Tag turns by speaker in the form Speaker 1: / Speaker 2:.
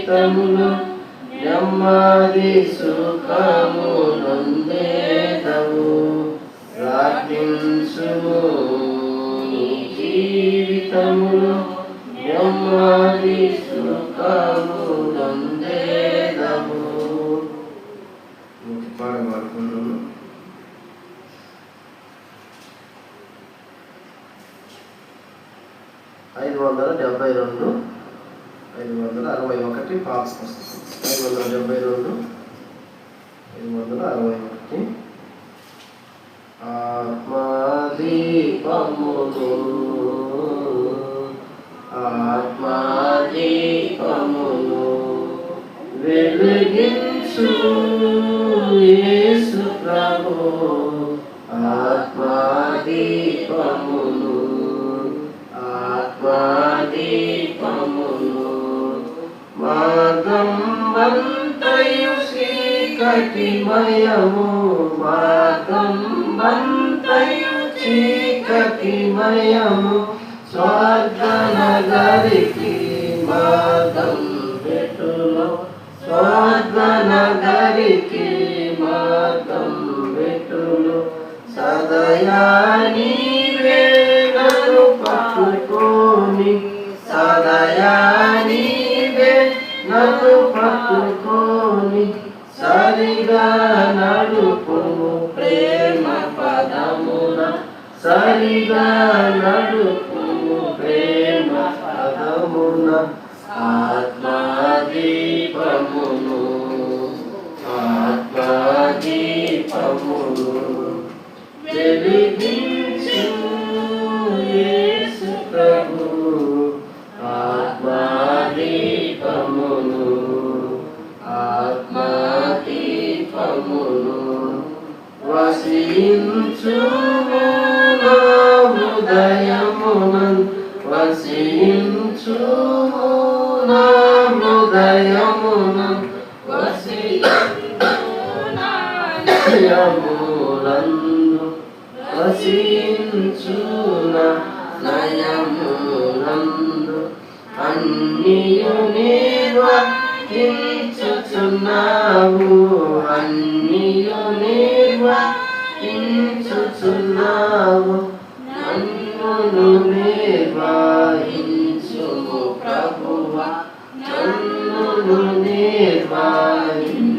Speaker 1: జీవితములో నెమ్మది సుఖము నొందేదవు. ప్రార్థించుము నీ జీవితములో నెమ్మది సుఖము నొందేదవు. పాడబడుతున్నాను. 572 561 పాస్ పుస్తకం 572 561 ఆత్మదీపమును ఆత్మదీపమును వెలిగించు యేసు ప్రభు. ఆత్మదీపమును ఆత్మదీపమును మార్గమంతయు చీకటిమయము మార్గమంతయు చీకటిమయము స్వర్గనగరికి మార్గం పెట్టులో స్వర్గనగరికి మార్గం పెట్టులో సదయా నీవే నన్ను పట్టుకోని సదయా నీవే నన్ను పట్టుకోని సరిగా నడుపుము ప్రేమ పదమున సరిగా నడుపుము ప్రేమ పదమున. ఆత్మదీపమును ఆత్మదీపమును వెలిగించు యేసు ప్రభు. ఆత్మదీపమును ఆత్మదీపమును వసించుము నా హృదయమునందు వసించుము నా హృదయమునందు వసించునందు వసించునా నయమునందు అన్నియు నిర్వహించుచున్నావు అన్నియు నిర్వహించుచున్నావు నన్ను నిర్వహించుము ప్రభువా నన్ను నిర్వహించు